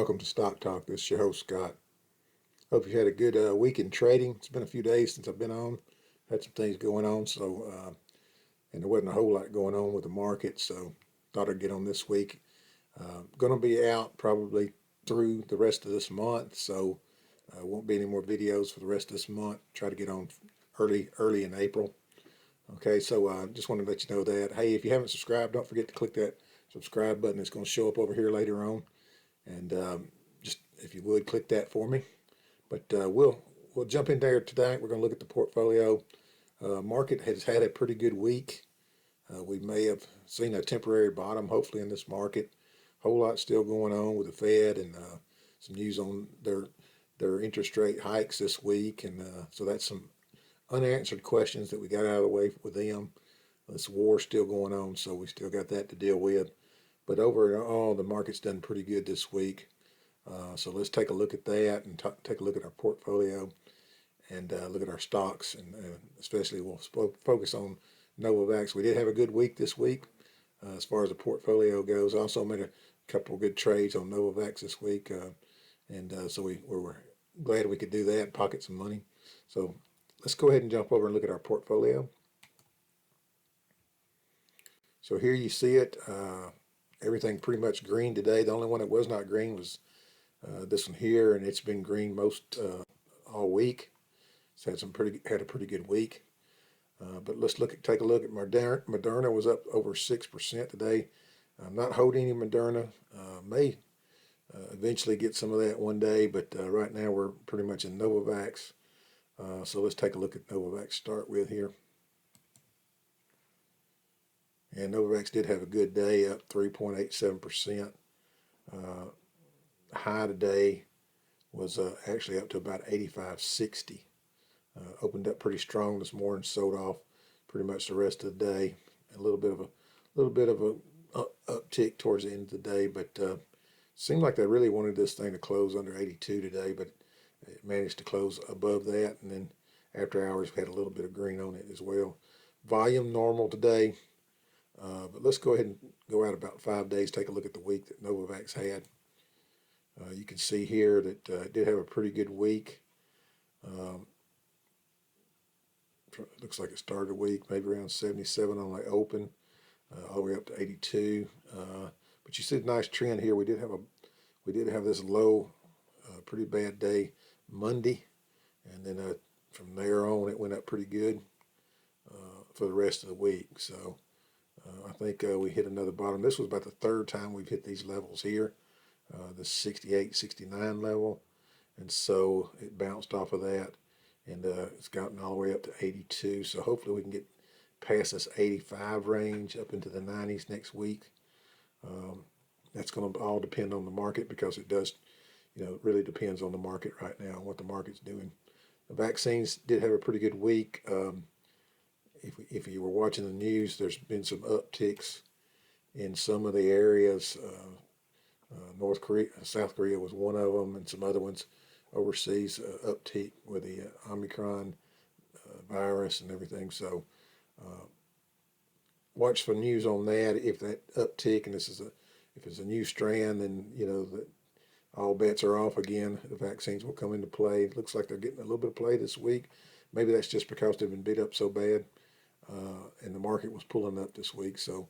Welcome to Stock Talk. This is your host, Scott. Hope you had a good week in trading. It's been a few days since I've been on. Had some things going on, and there wasn't a whole lot going on with the market, so thought I'd get on this week. Going to be out probably through the rest of this month, so won't be any more videos for the rest of this month. Try to get on early in April. Okay, so just want to let you know that. Hey, if you haven't subscribed, don't forget to click that subscribe button. It's going to show up over here later on. And just if you would click that for me. But we'll jump in there tonight. We're going to look at the portfolio. Market has had a pretty good week. We may have seen a temporary bottom, hopefully, in this market. Whole lot still going on with the Fed and some news on their interest rate hikes this week, and so that's some unanswered questions that we got out of the way with them. This war still going on, so we still got that to deal with. But overall, the market's done pretty good this week. So let's take a look at that and take a look at our portfolio and look at our stocks. And especially we'll focus on NVAX. We did have a good week this week as far as the portfolio goes. I also made a couple of good trades on NVAX this week. So we were glad we could do that, pocket some money. So let's go ahead and jump over and look at our portfolio. So here you see it. Everything pretty much green today. The only one that was not green was this one here, and it's been green most all week. It's had a pretty good week. But let's take a look at Moderna. Moderna was up over 6% today. I'm not holding any Moderna. May eventually get some of that one day, but right now we're pretty much in NVAX. So let's take a look at NVAX to start with here. And NVAX did have a good day, up 3.87%. High today was actually up to about 85.60. Opened up pretty strong this morning, sold off pretty much the rest of the day. A little bit of a uptick towards the end of the day, but seemed like they really wanted this thing to close under 82 today, but it managed to close above that. And then after hours, we had a little bit of green on it as well. Volume normal today. But let's go ahead and go out about 5 days, take a look at the week that NVAX had. You can see here that it did have a pretty good week. Looks like it started a week maybe around 77 on the open, all the way up to 82. But you see a nice trend here. We did have this low, pretty bad day Monday, and then from there on it went up pretty good for the rest of the week. So I think we hit another bottom. This was about the third time we've hit these levels here, the 68, 69 level. And so it bounced off of that, and it's gotten all the way up to 82. So hopefully we can get past this 85 range up into the 90s next week. That's going to all depend on the market, because it does, it really depends on the market right now, what the market's doing. The vaccines did have a pretty good week. If you were watching the news, there's been some upticks in some of the areas. North Korea, South Korea was one of them, and some other ones overseas uptick with the Omicron virus and everything. So watch for news on that. If that uptick, and if it's a new strand, then that all bets are off again. The vaccines will come into play. It looks like they're getting a little bit of play this week. Maybe that's just because they've been beat up so bad. And the market was pulling up this week, so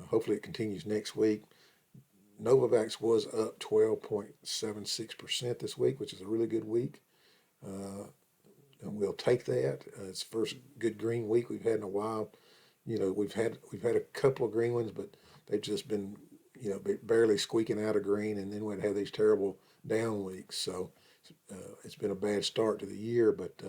hopefully it continues next week. NVAX was up 12.76% this week, which is a really good week, and we'll take that. It's the first good green week we've had in a while. We've had a couple of green ones, but they've just been barely squeaking out of green, and then we'd have these terrible down weeks. So it's been a bad start to the year, but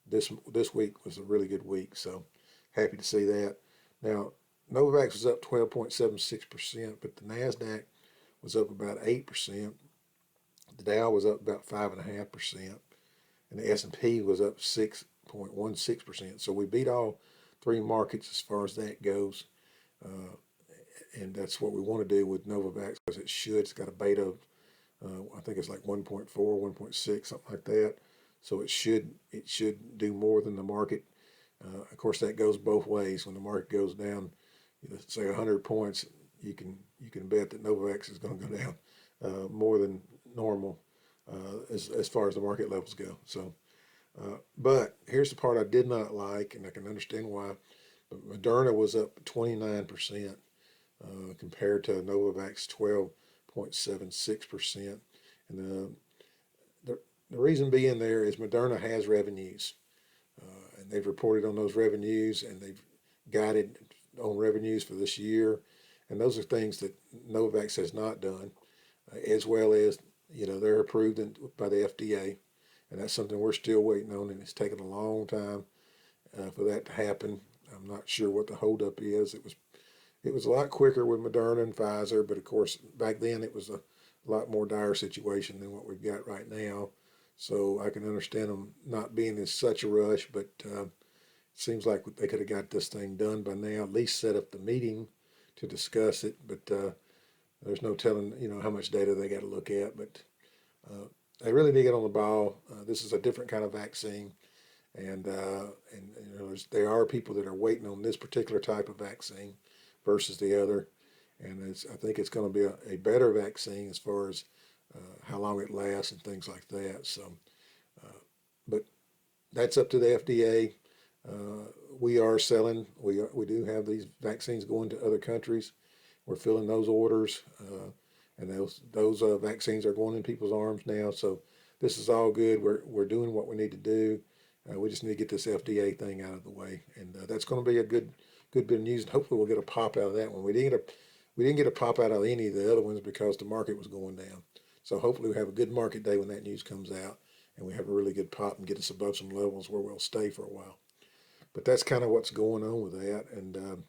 this week was a really good week. So happy to see that. Now, NVAX was up 12.76%, but the NASDAQ was up about 8%. The Dow was up about 5.5%, and the S&P was up 6.16%. So we beat all three markets as far as that goes, and that's what we want to do with NVAX, because it's got a beta of I think it's like 1.4, 1.6, something like that. So it should do more than the market. Of course, that goes both ways. When the market goes down, say 100 points, you can bet that NVAX is going to go down more than normal as far as the market levels go. So, but here's the part I did not like, and I can understand why. But Moderna was up 29% compared to Novavax 12.76%, and the reason being there is Moderna has revenues, and they've reported on those revenues, and they've guided on revenues for this year, and those are things that Novavax has not done, as well as they're approved by the FDA, and that's something we're still waiting on, and it's taken a long time for that to happen. I'm not sure what the holdup is. It was a lot quicker with Moderna and Pfizer, but of course back then it was a lot more dire situation than what we've got right now. So I can understand them not being in such a rush, but it seems like they could have got this thing done by now, at least set up the meeting to discuss it. But there's no telling, how much data they got to look at. But they really need to get on the ball. This is a different kind of vaccine, and there are people that are waiting on this particular type of vaccine versus the other, and I think it's going to be a better vaccine as far as how long it lasts and things like that. So, but that's up to the FDA. We are selling. We do have these vaccines going to other countries. We're filling those orders, and those vaccines are going in people's arms now. So this is all good. We're doing what we need to do. We just need to get this FDA thing out of the way, and that's going to be a good bit of news. And hopefully, we'll get a pop out of that one. We didn't get a pop out of any of the other ones because the market was going down. So hopefully, we have a good market day when that news comes out, and we have a really good pop and get us above some levels where we'll stay for a while. But that's kind of what's going on with that. And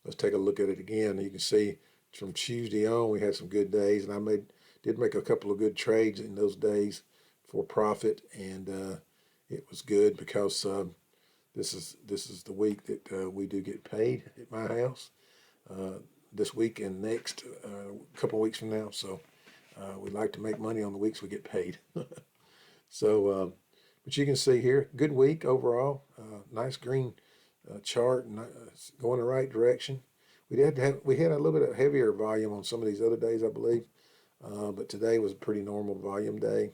let's take a look at it again. You can see from Tuesday on, we had some good days, and I did make a couple of good trades in those days for profit, and it was good because this is the week that we do get paid at my house this week and next couple of weeks from now. So we like to make money on the weeks we get paid. So, but you can see here, good week overall. Nice green chart, and going the right direction. We had a little bit of heavier volume on some of these other days, I believe, but today was a pretty normal volume day.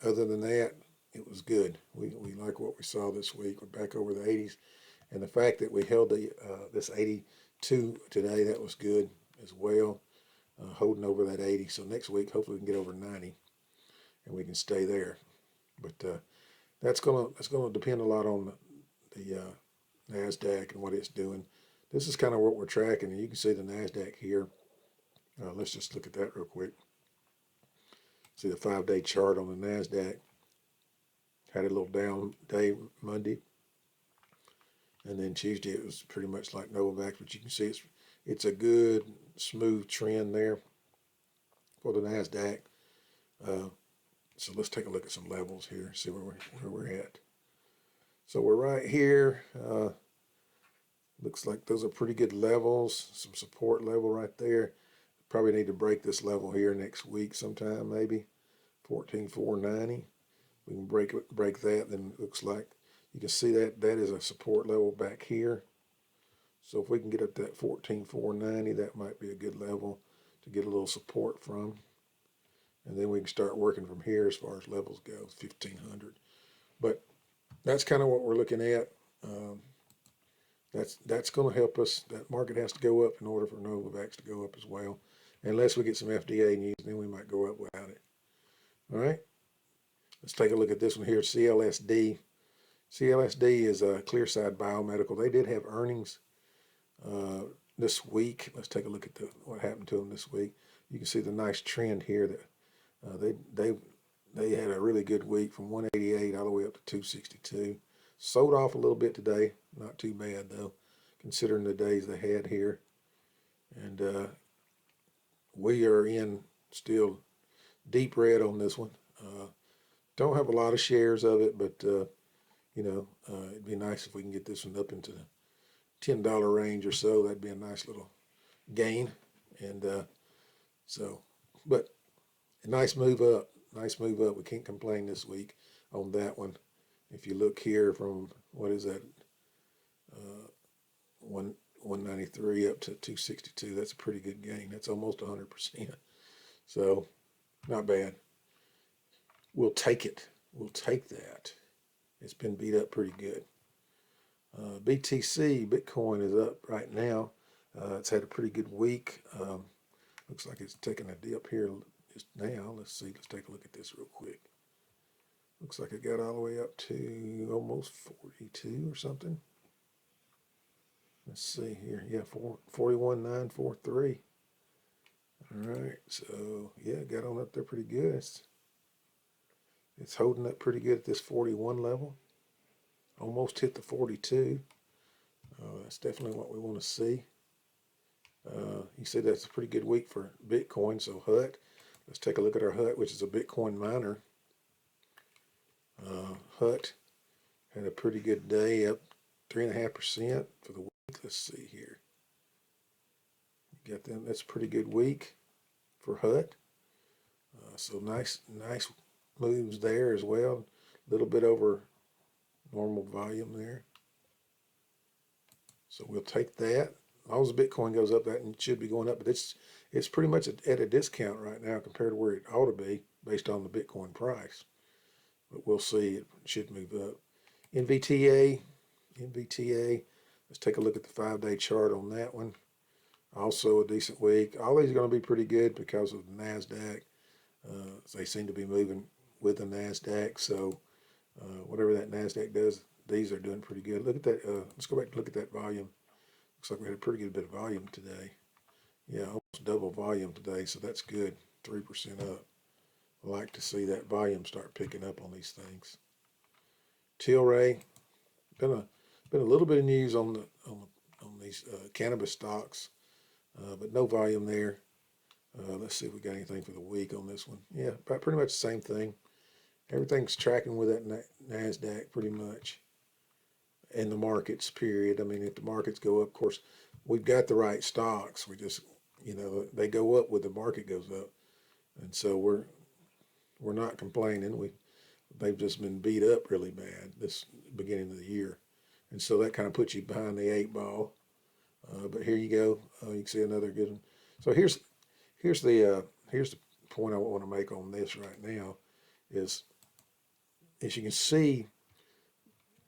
Other than that, it was good. We like what we saw this week. We're back over the 80s, and the fact that we held this 82 today, that was good as well. Holding over that 80. So next week, hopefully, we can get over 90, and we can stay there. But that's gonna depend a lot on the NASDAQ and what it's doing. This is kind of what we're tracking, and you can see the NASDAQ here. Let's just look at that real quick. See the 5-day chart on the NASDAQ. Had a little down day Monday, and then Tuesday it was pretty much like Novavax, but you can see it's a good smooth trend there for the NASDAQ. So let's take a look at some levels here, see where we're at. So we're right here. Looks like those are pretty good levels. Some support level right there. Probably need to break this level here next week sometime, maybe 14,490. We can break that. Then it looks like you can see that is a support level back here. So if we can get up that 14,490, that might be a good level to get a little support from. And then we can start working from here as far as levels go, 1,500. But that's kind of what we're looking at. That's going to help us. That market has to go up in order for Novavax to go up as well. Unless we get some FDA news, then we might go up without it. All right. Let's take a look at this one here, CLSD. CLSD is a Clearside Biomedical. They did have earnings this week. Let's take a look at what happened to them this week. You can see the nice trend here that they had a really good week from 188 all the way up to 262. Sold off a little bit today. Not too bad, though, considering the days they had here. And we are in still deep red on this one. Don't have a lot of shares of it, but, it'd be nice if we can get this one up into the $10 range or so. That'd be a nice little gain. And but a nice move up. Nice move up. We can't complain this week on that one. If you look here from, what is that, 193 up to 262, that's a pretty good gain. That's almost 100%. So not bad. We'll take it. We'll take that. It's been beat up pretty good. BTC, Bitcoin, is up right now. It's had a pretty good week. Looks like it's taking a dip here just now. Let's see. Let's take a look at this real quick. Looks like it got all the way up to almost 42 or something. Let's see here. Yeah, 41,943. All right. So, yeah, got on up there pretty good. It's holding up pretty good at this 41 level. Almost hit the 42. That's definitely what we want to see. He said that's a pretty good week for Bitcoin. So HUT, let's take a look at our HUT, which is a Bitcoin miner. HUT had a pretty good day, up 3.5% for the week. Let's see here. You got them. That's a pretty good week for HUT. So nice moves there as well. A little bit over normal volume there. So we'll take that. As long as the Bitcoin goes up, that should be going up. But it's pretty much at a discount right now compared to where it ought to be based on the Bitcoin price. But we'll see. It should move up. NVTA. Let's take a look at the 5-day chart on that one. Also a decent week. All these are going to be pretty good because of the NASDAQ. They seem to be moving with the NASDAQ. So whatever that NASDAQ does, these are doing pretty good. Look at that. Let's go back and look at that volume. Looks like we had a pretty good bit of volume today. Yeah, almost double volume today, so that's good. 3% up. I like to see that volume start picking up on these things. Tilray, been a little bit of news on these cannabis stocks, but no volume there. Let's see if we got anything for the week on this one. Yeah, about pretty much the same thing. Everything's tracking with that NASDAQ pretty much. And the markets, period. I mean, if the markets go up, of course, we've got the right stocks. We just, they go up when the market goes up. And so we're not complaining. They've just been beat up really bad this beginning of the year. And so that kind of puts you behind the 8 ball. But here you go. You can see another good one. So here's the point I want to make on this right now is, as you can see,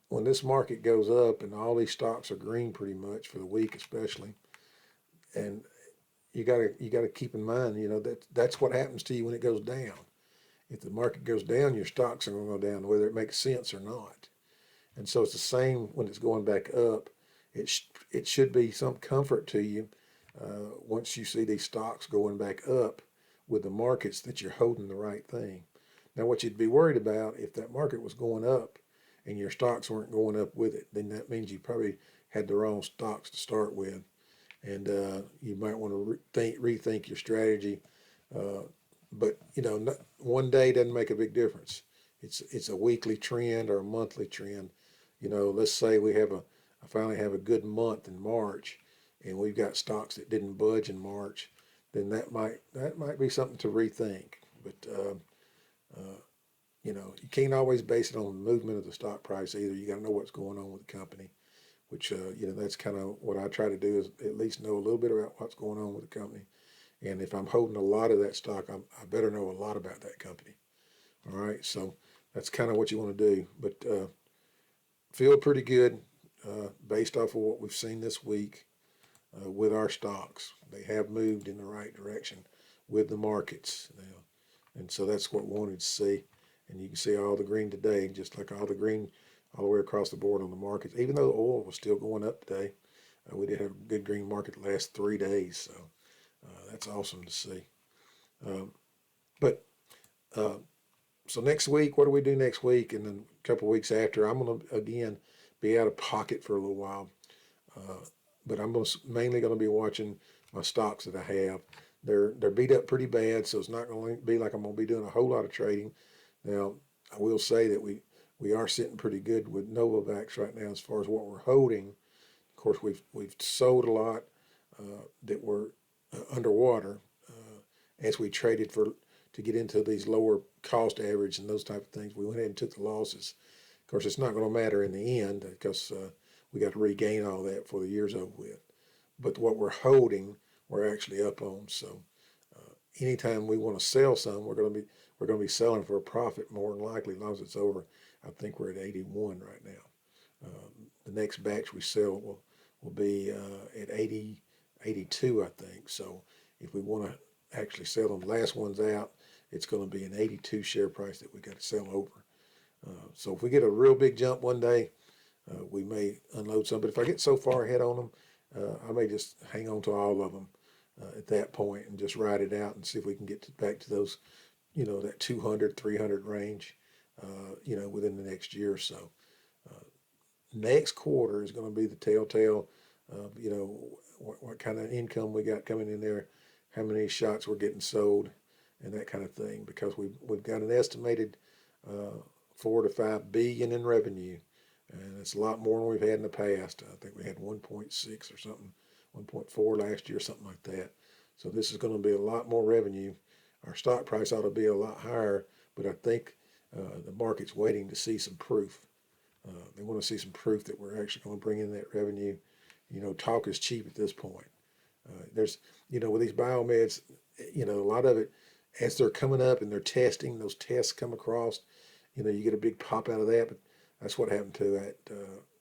when this market goes up and all these stocks are green pretty much for the week especially, and you gotta keep in mind, that's what happens to you when it goes down. If the market goes down, your stocks are going to go down, whether it makes sense or not. And so it's the same when it's going back up. It should be some comfort to you once you see these stocks going back up with the markets that you're holding the right thing. Now, what you'd be worried about if that market was going up and your stocks weren't going up with it, then that means you probably had the wrong stocks to start with, and you might want to rethink your strategy. But one day doesn't make a big difference. It's a weekly trend or a monthly trend. Let's say I finally have a good month in March, and we've got stocks that didn't budge in March, then that might be something to rethink. But you can't always base it on the movement of the stock price either. You got to know what's going on with the company, which that's kind of what I try to do, is at least know a little bit about what's going on with the company. And if I'm holding a lot of that stock, I better know a lot about that company. All right, so that's kind of what you want to do. But feel pretty good based off of what we've seen this week with our stocks. They have moved in the right direction with the markets now. And so that's what we wanted to see. And you can see all the green today, just like all the green all the way across the board on the markets. Even though oil was still going up today, we did have a good green market the last 3 days. So that's awesome to see. So next week, what do we do next week? And then a couple of weeks after, I'm going to, again, be out of pocket for a little while. But I'm mainly going to be watching my stocks that I have. They're beat up pretty bad, so it's not going to be like I'm going to be doing a whole lot of trading. Now, I will say that we are sitting pretty good with NVAX right now as far as what we're holding. Of course, we've sold a lot that were underwater as we traded to get into these lower cost average and those type of things. We went ahead and took the losses. Of course, it's not going to matter in the end because we got to regain all that before the year's over with. But what we're holding, we're actually up on. So anytime we want to sell some, we're going to be selling for a profit more than likely, as long as it's over. I think we're at 81 right now. The next batch we sell will be at 80, 82, I think. So if we want to actually sell them, last one's out, it's going to be an 82 share price that we got to sell over. So if we get a real big jump one day, we may unload some. But if I get so far ahead on them, I may just hang on to all of them at that point and just ride it out and see if we can get back to those, that 200, 300 range, within the next year or so. Next quarter is going to be the telltale of, what kind of income we got coming in there, how many shots we're getting sold, and that kind of thing, because we've got an estimated 4 to 5 billion in revenue, and it's a lot more than we've had in the past. I think we had 1.6 or something, 1.4 last year, something like that. So this is going to be a lot more revenue. Our stock price ought to be a lot higher, but I think the market's waiting to see some proof. They want to see some proof that we're actually going to bring in that revenue. Talk is cheap at this point. There's, with these biomeds, a lot of it, as they're coming up and they're testing, those tests come across, you get a big pop out of that. But that's what happened to that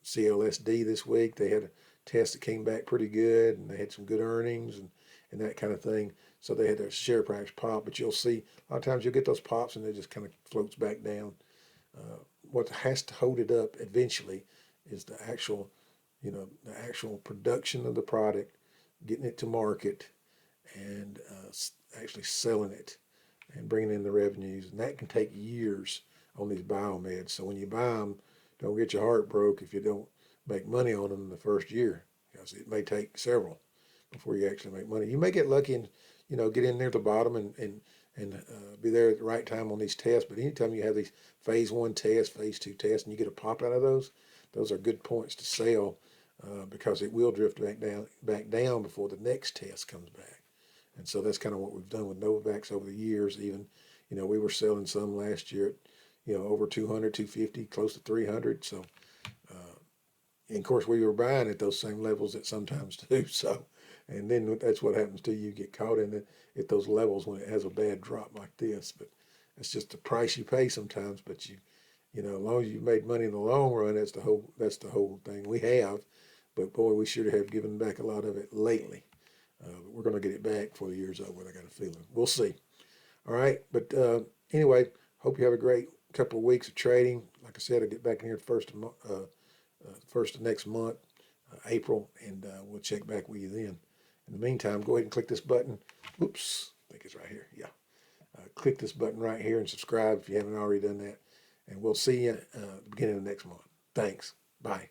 CLSD this week. They had a test that came back pretty good, and they had some good earnings and that kind of thing. So they had their share price pop. But you'll see, a lot of times you'll get those pops and it just kind of floats back down. What has to hold it up eventually is the actual production of the product, getting it to market, and actually selling it and bringing in the revenues. And that can take years on these biomeds. So when you buy them, don't get your heart broke if you don't make money on them in the first year, because it may take several before you actually make money. You may get lucky and get in near the bottom and be there at the right time on these tests. But anytime you have these phase 1 tests, phase 2 tests, and you get a pop out of those are good points to sell, because it will drift back down before the next test comes back. And so that's kind of what we've done with NVAX over the years. Even, we were selling some last year at, over 200, 250, close to 300. So, and of course, we were buying at those same levels at sometimes too. So, and then that's what happens to you. You get caught in it at those levels when it has a bad drop like this. But it's just the price you pay sometimes. But as long as you made money in the long run, that's the whole thing. We have, but boy, we should have given back a lot of it lately. But we're going to get it back before the year's over. I got a feeling. We'll see. All right. But anyway, hope you have a great couple of weeks of trading. Like I said, I'll get back in here first of next month, April, and we'll check back with you then. In the meantime, go ahead and click this button. Oops, I think it's right here. Yeah. Click this button right here and subscribe if you haven't already done that. And we'll see you at the beginning of next month. Thanks. Bye.